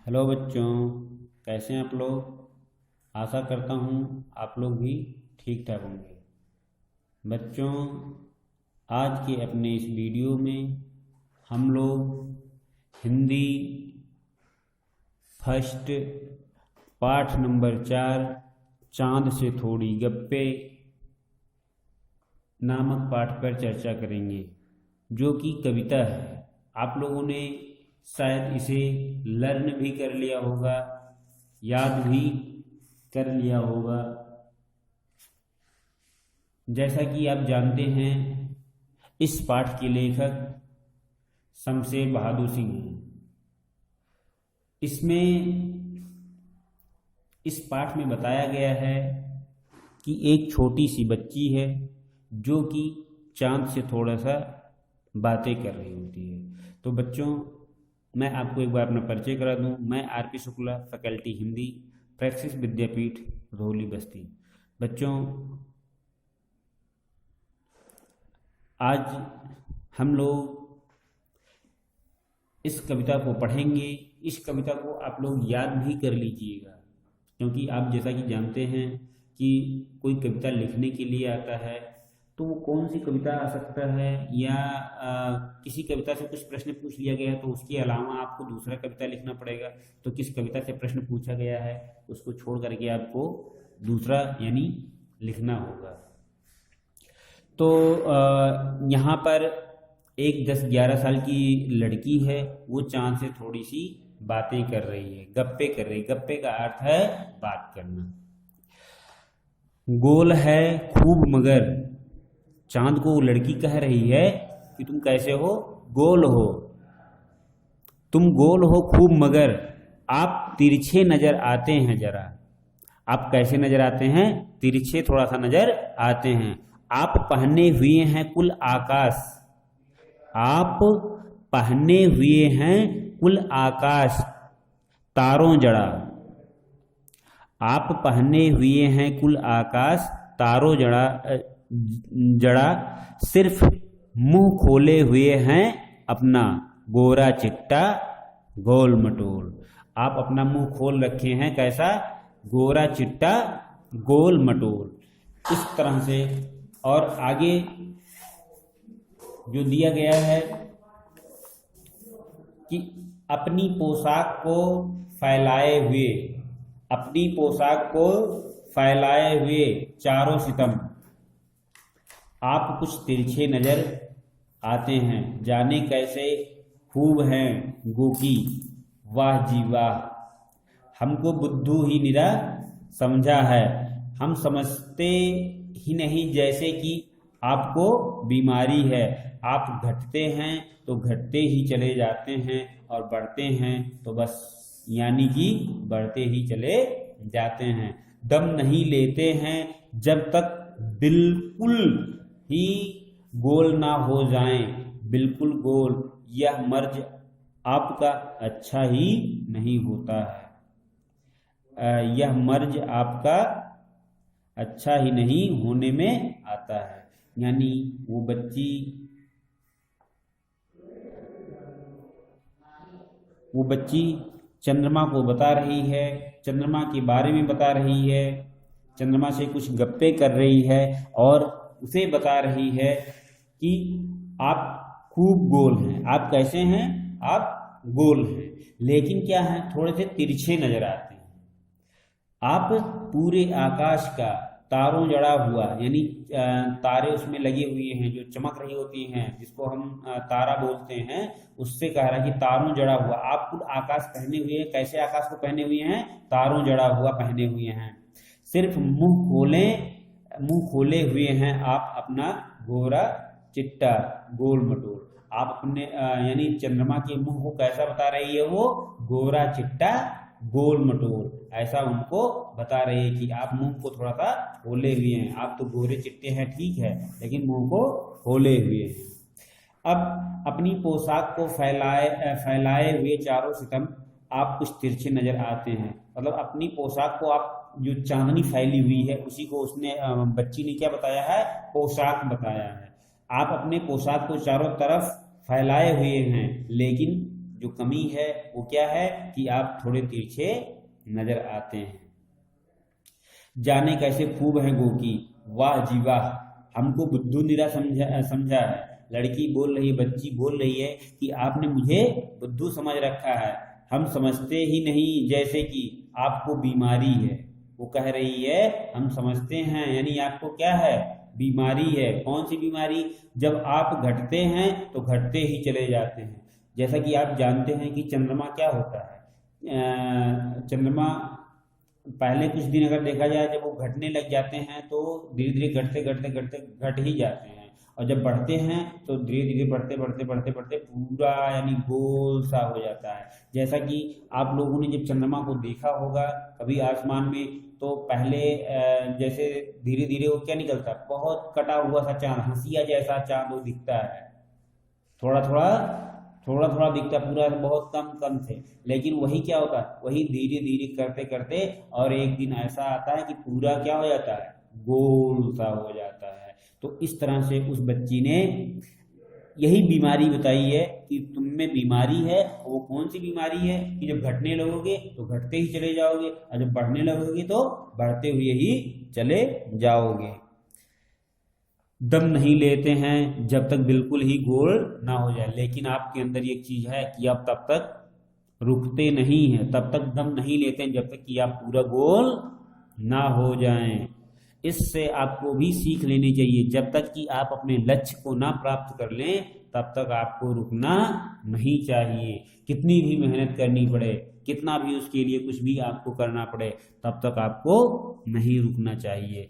Hello बच्चों, कैसे हैं आप लोग। आशा करता हूँ आप लोग भी ठीक ठाक होंगे। बच्चों, आज के अपने इस वीडियो में हम लोग हिंदी फर्स्ट पाठ नंबर 4 चांद से थोड़ी गप्पे नामक पाठ पर चर्चा करेंगे, जो कि कविता है। आप लोगों ने शायद इसे लर्न भी कर लिया होगा, याद भी कर लिया होगा। जैसा कि आप जानते हैं, इस पाठ के लेखक शमशेर बहादुर सिंह हैं। इसमें इस पाठ में बताया गया है कि एक छोटी सी बच्ची है जो कि चांद से थोड़ा सा बातें कर रही होती है। तो बच्चों, मैं आपको एक बार अपना परिचय करा दूं। मैं आर.पी. शुक्ला, फैकल्टी हिंदी, फ्रैक्सिस विद्यापीठ, रोहली बस्ती। बच्चों, आज हम लोग इस कविता को पढ़ेंगे। इस कविता को आप लोग याद भी कर लीजिएगा, क्योंकि आप जैसा कि जानते हैं कि कोई कविता लिखने के लिए आता है तो वो कौन सी कविता आ सकता है, या किसी कविता से कुछ प्रश्न पूछ लिया गया है तो उसके अलावा आपको दूसरा कविता लिखना पड़ेगा। तो किस कविता से प्रश्न पूछा गया है उसको छोड़ करके आपको दूसरा यानी लिखना होगा। तो यहाँ पर एक 10-11 साल की लड़की है, वो चांद से थोड़ी सी बातें कर रही है, गप्पे कर रही है। गप्पे का अर्थ है बात करना। गोल है खूब मगर, चांद को वो लड़की कह रही है कि तुम कैसे हो, गोल हो। तुम गोल हो खूब मगर आप तिरछे नजर आते हैं जरा। आप कैसे नजर आते हैं? तिरछे थोड़ा सा नजर आते हैं। आप पहने हुए हैं कुल आकाश। आप पहने हुए हैं कुल आकाश तारों जड़ा। आप पहने हुए हैं कुल आकाश तारों जड़ा जड़ा। सिर्फ मुंह खोले हुए हैं अपना गोरा चिट्टा गोल मटोल। आप अपना मुंह खोल रखे हैं कैसा? गोरा चिट्टा गोल मटोल। इस तरह से। और आगे जो दिया गया है कि अपनी पोशाक को फैलाए हुए, अपनी पोशाक को फैलाए हुए चारों सितम आप कुछ तिरछे नजर आते हैं। जाने कैसे खूब हैं गोकी, वाह जी वाह। हमको बुद्धू ही निरा समझा है। हम समझते ही नहीं जैसे कि आपको बीमारी है। आप घटते हैं तो घटते ही चले जाते हैं, और बढ़ते हैं तो बस यानी कि बढ़ते ही चले जाते हैं। दम नहीं लेते हैं जब तक बिल्कुल ही गोल ना हो जाएं, बिल्कुल गोल। यह मर्ज आपका अच्छा ही नहीं होता है। यह मर्ज आपका अच्छा ही नहीं होने में आता है। यानी वो बच्ची चंद्रमा को बता रही है, चंद्रमा के बारे में बता रही है, चंद्रमा से कुछ गप्पे कर रही है, और उसे बता रही है कि आप खूब गोल हैं। आप कैसे हैं? आप गोल हैं, लेकिन क्या है, थोड़े से तिरछे नजर आते हैं। आप पूरे आकाश का तारों जड़ा हुआ, यानी तारे उसमें लगे हुए हैं जो चमक रही होती हैं, जिसको हम तारा बोलते हैं, उससे कह रहा है कि तारों जड़ा हुआ। आप खुद आकाश पहने हुए हैं। कैसे आकाश को पहने हुए हैं? तारों जड़ा हुआ पहने हुए हैं। सिर्फ मुंह खोले हुए हैं आप अपना गोरा चिट्टा गोल मटोल। आप अपने यानी चंद्रमा के मुंह को कैसा बता रही है? वो गोरा चिट्टा गोल मटोल, ऐसा उनको बता रही है कि आप मुंह को थोड़ा सा खोले हुए हैं। आप तो गोरे चिट्टे हैं, ठीक है, लेकिन मुंह को खोले हुए हैं। अब अपनी पोशाक को फैलाए हुए चारों सितम आप कुछ तिरछे नजर आते हैं। मतलब अपनी पोशाक को, आप जो चांदनी फैली हुई है उसी को उसने बच्ची ने क्या बताया है? पोशाक बताया है। आप अपने पोशाक को चारों तरफ फैलाए हुए हैं, लेकिन जो कमी है वो क्या है कि आप थोड़े तिरछे नजर आते हैं। जाने कैसे खूब है गोकी, वाह जी वाह, हमको बुद्धू निरा समझा है। लड़की बोल रही है, बच्ची बोल रही है कि आपने मुझे बुद्धू समझ रखा है, हम समझते ही नहीं जैसे कि आपको बीमारी है। वो कह रही है हम समझते हैं, यानी आपको क्या है, बीमारी है। कौन सी बीमारी? जब आप घटते हैं तो घटते ही चले जाते हैं। जैसा कि आप जानते हैं कि चंद्रमा क्या होता है, चंद्रमा पहले कुछ दिन अगर देखा जाए जब वो घटने लग जाते हैं तो धीरे धीरे घटते घटते घटते घट ही जाते हैं, और जब बढ़ते हैं तो धीरे धीरे बढ़ते बढ़ते बढ़ते बढ़ते पूरा यानी गोल सा हो जाता है। जैसा कि आप लोगों ने जब चंद्रमा को देखा होगा कभी आसमान में, तो पहले जैसे धीरे धीरे वो क्या निकलता है, बहुत कटा हुआ सा चांद, हंसिया जैसा चांद वो दिखता है। थोड़ा थोड़ा थोड़ा थोड़ा दिखता, पूरा बहुत कम कम थे। लेकिन वही क्या होता है, वही धीरे धीरे करते करते और एक दिन ऐसा आता है कि पूरा क्या हो जाता है, गोल सा हो जाता है। तो इस तरह से उस बच्ची ने यही बीमारी बताई है कि तुम में बीमारी है। वो कौन सी बीमारी है कि जब घटने लगोगे तो घटते ही चले जाओगे, और जब बढ़ने लगोगे तो बढ़ते हुए ही चले जाओगे। दम नहीं लेते हैं जब तक बिल्कुल ही गोल ना हो जाए, लेकिन आपके अंदर एक चीज है कि आप तब तक रुकते नहीं हैं, तब तक दम नहीं लेते हैं जब तक कि आप पूरा गोल ना हो जाएं। इससे आपको भी सीख लेनी चाहिए, जब तक कि आप अपने लक्ष्य को ना प्राप्त कर लें तब तक आपको रुकना नहीं चाहिए। कितनी भी मेहनत करनी पड़े, कितना भी उसके लिए कुछ भी आपको करना पड़े, तब तक आपको नहीं रुकना चाहिए।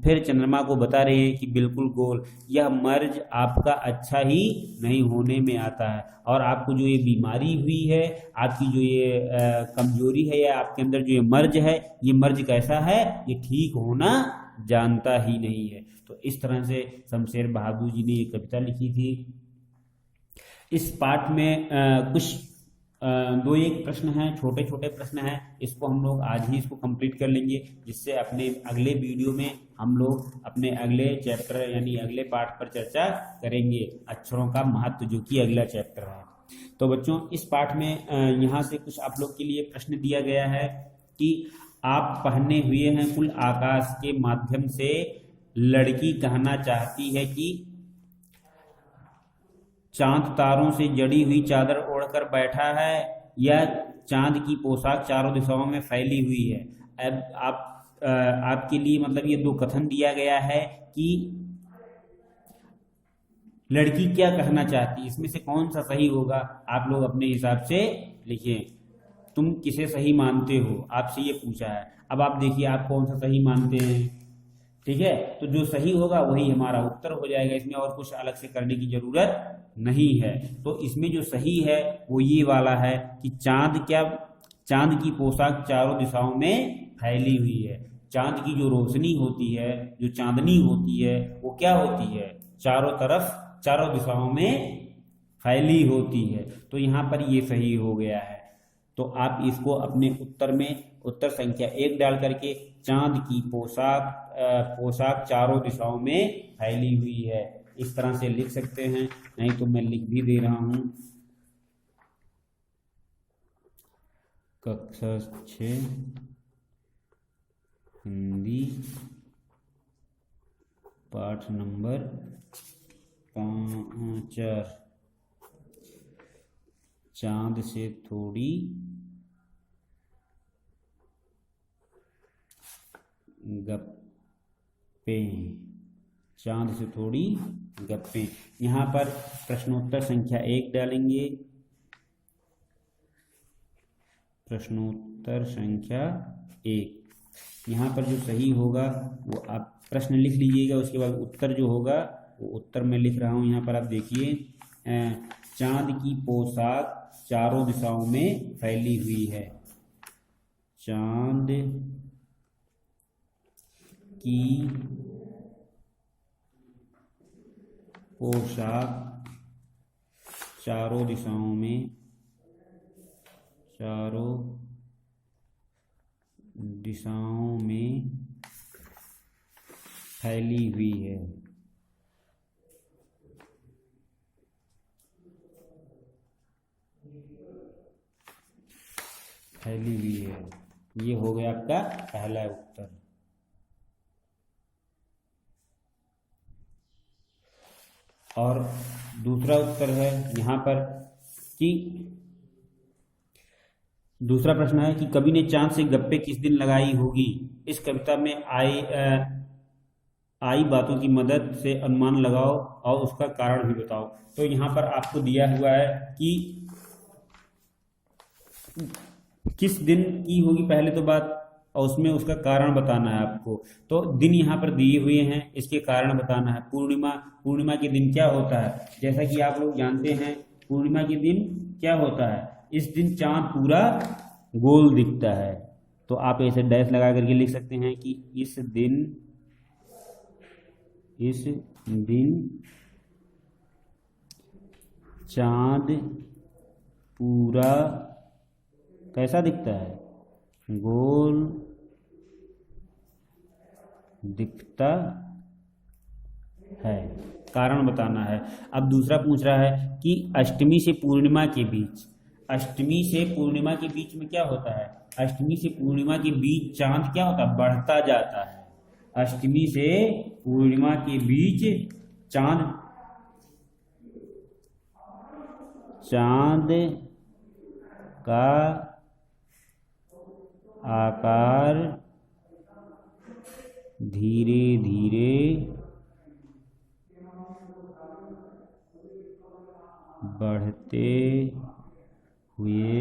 फिर चंद्रमा को बता रहे हैं कि बिल्कुल गोल, यह मर्ज आपका अच्छा ही नहीं होने में आता है, और आपको जो ये बीमारी हुई है, आपकी जो ये कमजोरी है, या आपके अंदर जो ये मर्ज है, ये मर्ज कैसा है, ये ठीक होना जानता ही नहीं है। तो इस तरह से शमशेर बहादुर जी ने ये कविता लिखी थी। इस पाठ में कुछ दो एक प्रश्न हैं, छोटे छोटे प्रश्न हैं, इसको हम लोग आज ही इसको कंप्लीट कर लेंगे, जिससे अपने अगले वीडियो में हम लोग अपने अगले चैप्टर यानी अगले पाठ पर चर्चा करेंगे, अक्षरों का महत्व, जो कि अगला चैप्टर है। तो बच्चों इस पाठ में यहाँ से कुछ आप लोग के लिए प्रश्न दिया गया है कि आप पहने हुए हैं कुल आकाश के माध्यम से लड़की कहना चाहती है कि चांद तारों से जड़ी हुई चादर ओढ़कर बैठा है, या चांद की पोशाक चारों दिशाओं में फैली हुई है। अब आपके लिए मतलब ये दो कथन दिया गया है कि लड़की क्या कहना चाहती है, इसमें से कौन सा सही होगा, आप लोग अपने हिसाब से लिखिए। तुम किसे सही मानते हो, आपसे ये पूछा है। अब आप देखिए आप कौन सा सही मानते हैं, ठीक है। तो जो सही होगा वही हमारा उत्तर हो जाएगा, इसमें और कुछ अलग से करने की जरूरत नहीं है। तो इसमें जो सही है वो ये वाला है कि चांद की पोशाक चारों दिशाओं में फैली हुई है। चांद की जो रोशनी होती है, जो चांदनी होती है, वो क्या होती है, चारों तरफ चारों दिशाओं में फैली होती है। तो यहाँ पर ये सही हो गया है। तो आप इसको अपने उत्तर में उत्तर संख्या 1 डाल करके चांद की पोशाक चारों दिशाओं में फैली हुई है, इस तरह से लिख सकते हैं। नहीं तो मैं लिख भी दे रहा हूं, कक्षा 6 हिंदी पाठ नंबर 4, चांद से थोड़ी गप्पें, चांद से थोड़ी गप्पें। यहाँ पर प्रश्नोत्तर संख्या 1 डालेंगे, प्रश्नोत्तर संख्या 1। यहाँ पर जो सही होगा वो आप प्रश्न लिख लीजिएगा, उसके बाद उत्तर जो होगा वो उत्तर मैं लिख रहा हूँ। यहाँ पर आप देखिए, चांद की पोशाक चारों दिशाओं में फैली हुई है, चांद की पोशाक चारों दिशाओं में फैली हुई है। फैली हुई है। ये हो गया आपका पहला उत्तर। और दूसरा उत्तर है यहाँ पर कि दूसरा प्रश्न है कि कवि ने चांद से गप्पे किस दिन लगाई होगी। इस कविता में आई बातों की मदद से अनुमान लगाओ और उसका कारण भी बताओ। तो यहाँ पर आपको दिया हुआ है कि किस दिन की होगी पहले तो बात, और उसमें उसका कारण बताना है आपको। तो दिन यहाँ पर दिए हुए हैं, इसके कारण बताना है। पूर्णिमा के दिन क्या होता है, जैसा कि आप लोग जानते हैं पूर्णिमा के दिन क्या होता है, इस दिन चांद पूरा गोल दिखता है। तो आप ऐसे डैश लगा करके लिख सकते हैं कि इस दिन चांद पूरा कैसा दिखता है, गोल दिखता है। कारण बताना है। अब दूसरा पूछ रहा है कि अष्टमी से पूर्णिमा के बीच में क्या होता है। अष्टमी से पूर्णिमा के बीच चांद क्या होता है, बढ़ता जाता है। अष्टमी से पूर्णिमा के बीच चांद का आकार धीरे धीरे बढ़ते हुए